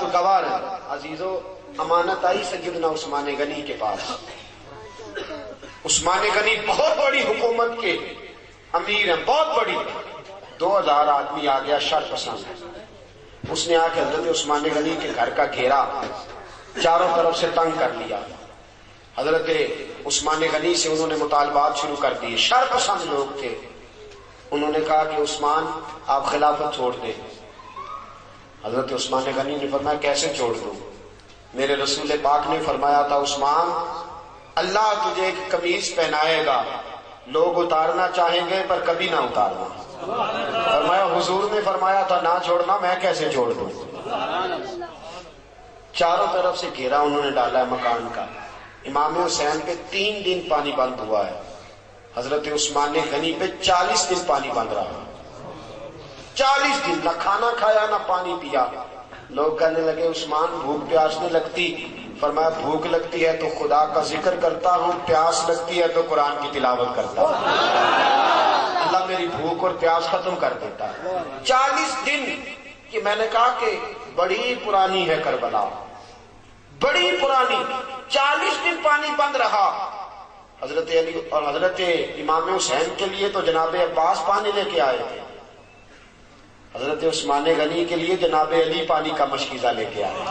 تو گوار عزیزو، امانت آئی سیدنا عثمان غنی کے پاس۔ عثمان غنی بہت بڑی حکومت کے امیر ہیں، بہت بڑی، 2000 آدمی آ گیا شر پسند۔ اس نے آ کے حضرت عثمان غنی کے گھر کا گھیرا چاروں طرف سے تنگ کر لیا۔ حضرت عثمان غنی سے انہوں نے مطالبات شروع کر دیے، شر پسند لوگ تھے۔ انہوں نے کہا کہ عثمان آپ خلافت چھوڑ دیں۔ حضرت عثمان غنی نے فرمایا کیسے چھوڑ دوں؟ میرے رسول پاک نے فرمایا تھا عثمان اللہ تجھے ایک قمیص پہنائے گا، لوگ اتارنا چاہیں گے پر کبھی نہ اتارنا۔ فرمایا حضور نے فرمایا تھا نہ چھوڑنا، میں کیسے چھوڑ دوں؟ چاروں طرف سے گھیرا انہوں نے ڈالا ہے مکان کا۔ امام حسین پہ 3 دن پانی بند ہوا ہے، حضرت عثمان غنی پہ 40 دن پانی بند رہا۔ 40 دن نہ کھانا کھایا نہ پانی پیا۔ لوگ کہنے لگے عثمان بھوک پیاس نہیں لگتی؟ فرمایا بھوک لگتی ہے تو خدا کا ذکر کرتا ہوں، پیاس لگتی ہے تو قرآن کی تلاوت کرتا ہوں، اللہ میری بھوک اور پیاس ختم کر دیتا ہے۔ 40 دن کہ میں نے کہا کہ بڑی پرانی ہے کربلا، بڑی پرانی۔ 40 دن پانی بند رہا۔ حضرت علی اور حضرت امام حسین کے لیے تو جناب عباس پانی لے کے آئے تھے، حضرت عثمان غنی کے لیے جناب علی پانی کا مشکیزہ لے کے آئے،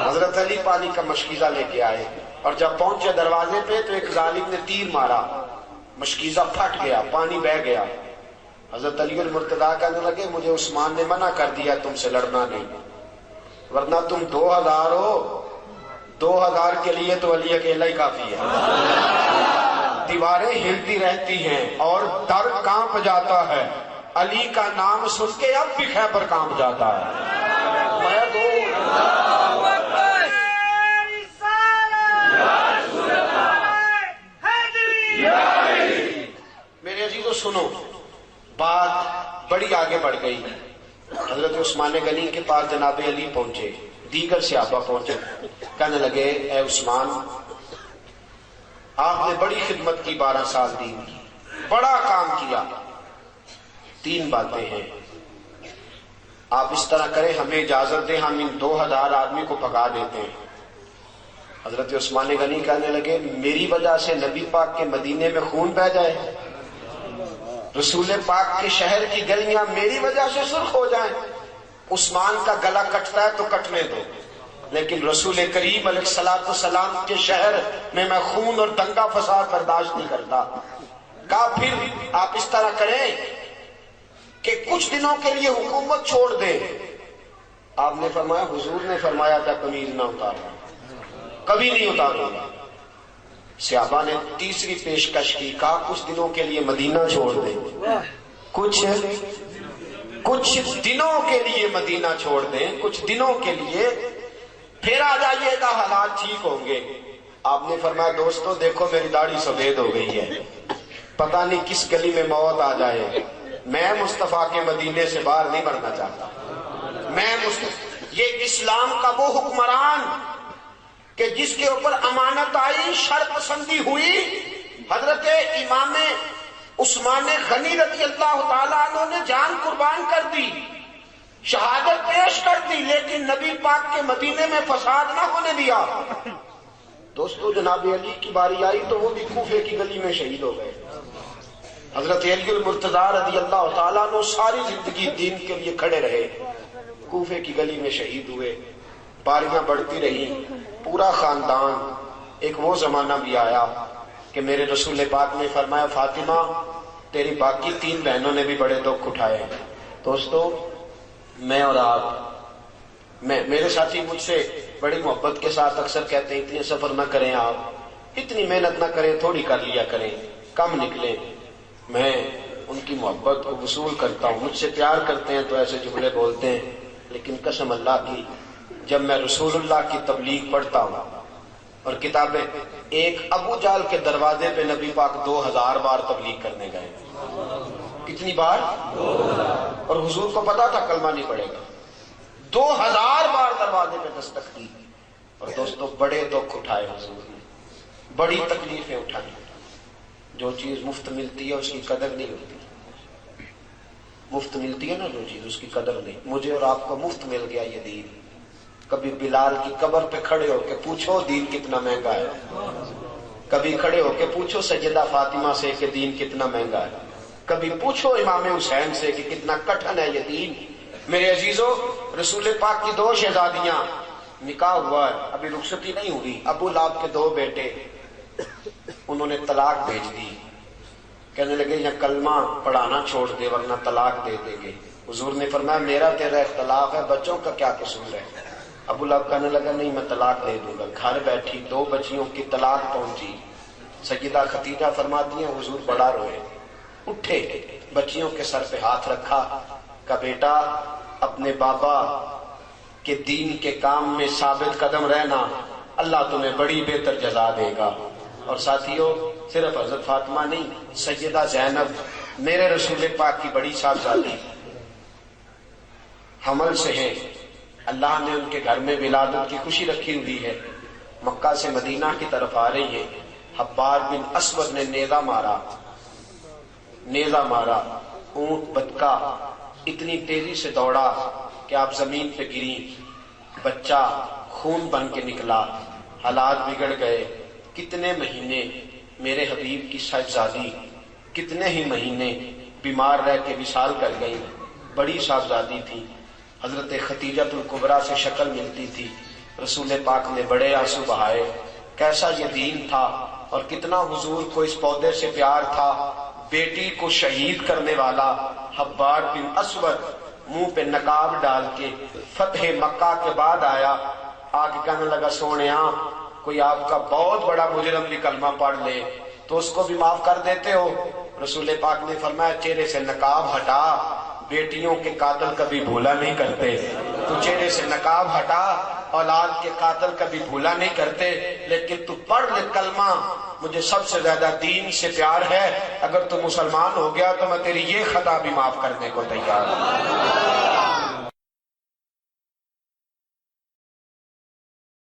حضرت علی پانی کا مشکیزہ لے کے آئے۔ اور جب پہنچے دروازے پہ تو ایک ظالم نے تیر مارا، مشکیزہ پھٹ گیا، پانی بہہ گیا۔ حضرت علی المرتضیٰ کہنے لگے مجھے عثمان نے منع کر دیا تم سے لڑنا نہیں، ورنہ تم 2000 ہو، 2000 کے لیے تو علی اکیلا ہی کافی ہے۔ دیواریں ہلتی رہتی ہیں اور در کانپ جاتا ہے، علی کا نام سن کے اب بھی خیبر کانپ جاتا ہے۔ میرے عزیزو سنو، بات بڑی آگے بڑھ گئی۔ حضرت عثمان غنی کے پاس جناب علی پہنچے، دیگر صحابہ پہنچے، کہنے لگے اے عثمان آپ نے بڑی خدمت کی، 12 سال دین کی، بڑا کام کیا، 3 باتیں ہیں، آپ اس طرح کریں ہمیں اجازت دیں ہم ان 2000 آدمی کو بھگا دیتے ہیں۔ حضرت عثمان غنی کہنے لگے میری وجہ سے نبی پاک کے مدینے میں خون بہہ جائے، رسول پاک کے شہر کی گلیاں میری وجہ سے سرخ ہو جائیں، عثمان کا گلا کٹتا ہے تو کٹنے دو، لیکن رسول کریم علیہ السلام کے شہر میں میں خون اور دنگا فساد برداشت نہیں کرتا۔ کہا پھر آپ اس طرح کریں کہ کچھ دنوں کے لیے حکومت چھوڑ دیں۔ آپ نے فرمایا حضور نے فرمایا تھا قمیض نہ اتارنا، کبھی نہیں اتاروں گا۔ صحابہ نے تیسری پیشکش کی، کہا کچھ دنوں کے لیے مدینہ چھوڑ دیں، کچھ دنوں کے لیے مدینہ چھوڑ دیں، کچھ دنوں کے لیے، پھر آ جائیے گا حالات ٹھیک ہوں گے۔ آپ نے فرمایا دوستو دیکھو میری داڑھی سفید ہو گئی ہے، پتہ نہیں کس گلی میں موت آ جائے، میں مصطفیٰ کے مدینے سے باہر نہیں بڑھنا چاہتا۔ یہ اسلام کا وہ حکمران کہ جس کے اوپر امانت آئی، شر پسندی ہوئی، حضرت امام عثمان غنی رضی اللہ تعالیٰ عنہ نے جان قربان کر دی، شہادت پیش کر دی، لیکن نبی پاک کے مدینے میں فساد نہ ہونے دیا۔ دوستو جناب علی کی باری آئی تو وہ بھی کوفے کی گلی میں شہید ہو گئے۔ حضرت علی المرتضیٰ رضی اللہ تعالیٰ عنہ ساری زندگی دین کے لیے کھڑے رہے، کوفے کی گلی میں شہید ہوئے، باریاں بڑھتی رہی، پورا خاندان۔ ایک وہ زمانہ بھی آیا کہ میرے رسول پاک نے فرمایا فاطمہ تیری باقی 3 بہنوں نے بھی بڑے دکھ اٹھائے ہیں۔ دوستو میں اور آپ، میرے ساتھی مجھ سے بڑی محبت کے ساتھ اکثر کہتے ہیں اتنے سفر نہ کریں آپ، اتنی محنت نہ کریں، تھوڑی کر لیا کریں، کم نکلیں۔ میں ان کی محبت کو وصول کرتا ہوں، مجھ سے پیار کرتے ہیں تو ایسے جملے بولتے ہیں، لیکن قسم اللہ کی جب میں رسول اللہ کی تبلیغ پڑھتا ہوں اور کتابیں، ایک ابو جہل کے دروازے پہ نبی پاک 2000 بار تبلیغ کرنے گئے، کتنی بار؟ اور حضور کو پتا تھا کلمہ نہیں پڑے گا، 2000 بار دروازے پہ دستک دی۔ اور دوستو بڑے دکھ اٹھائے حضور نے، بڑی تکلیفیں اٹھائیں۔ جو چیز مفت ملتی ہے اس کی قدر نہیں ہوتی۔ مفت ملتی ہے نا جو چیز، اس کی قدر نہیں. مجھے اور آپ کو مفت مل گیا یہ دین. کبھی بلال کی قبر پہ کھڑے ہو کے پوچھو دین کتنا مہنگا ہے. کبھی کھڑے ہو کے پوچھو سیدہ فاطمہ سے کہ دین کتنا مہنگا ہے. کبھی پوچھو امام حسین سے کہ کتنا کٹھن ہے یہ دین. میرے عزیزو، رسول پاک کی 2 شہزادیاں، نکاح ہوا ہے، ابھی رخصتی نہیں ہوئی. ابو لہب کے 2 بیٹے، انہوں نے طلاق بھیج دی. کہنے لگے یا کلمہ پڑھانا چھوڑ دے ورنہ طلاق دے دیں گے. حضور نے فرمایا میرا تیرا اختلاف ہے، بچوں کا کیا قصور ہے. ابو لہب کہنے لگا نہیں میں طلاق دے دوں گا. گھر بیٹھی 2 بچیوں کی طلاق پہنچی. سیدہ خدیجہ فرماتی ہیں حضور بڑا روئے، اٹھے، بچیوں کے سر پہ ہاتھ رکھا، کہا بیٹا اپنے بابا کے دین کے کام میں ثابت قدم رہنا، اللہ تمہیں بڑی بہتر جزا دے گا. اور ساتھیوں، صرف حضرت فاطمہ نہیں، سیدہ زینب میرے رسول پاک کی بڑی صاحبزادی حمل سے ہیں. اللہ نے ان کے گھر میں ولادت کی خوشی رکھی ہوئی ہے. مکہ سے مدینہ کی طرف آ رہی ہیں. حبار بن اسود نے نیزہ مارا. اونٹ بدکا اتنی تیزی سے دوڑا کہ آپ زمین پہ گری. بچہ خون بن کے نکلا. حالات بگڑ گئے. کتنے مہینے میرے حبیب کی صاحبزادی کتنے ہی مہینے بیمار رہ کے وصال کر گئی. بڑی صاحبزادی تھی. حضرت خدیجۃ الکبریٰ سے شکل ملتی تھی. رسول پاک نے بڑے آنسو بہائے. کیسا یہ دین تھا اور کتنا حضور کو اس پودے سے پیار تھا. بیٹی کو شہید کرنے والا حبار بن اسود منہ پہ نقاب ڈال کے فتح مکہ کے بعد آیا. آگے کہنے لگا سونیا کوئی آپ کا بہت بڑا مجرم بھی کلمہ پڑھ لے تو اس کو بھی معاف کر دیتے ہو. رسول پاک نے فرمایا چہرے سے نقاب ہٹا، بیٹیوں کے قاتل کبھی بھولا نہیں کرتے. تو چہرے سے نقاب ہٹا، اولاد کے قاتل کبھی بھولا نہیں کرتے. لیکن تو پڑھ لے کلمہ، مجھے سب سے زیادہ دین سے پیار ہے. اگر تو مسلمان ہو گیا تو میں تیری یہ خطا بھی معاف کرنے کو تیار ہوں.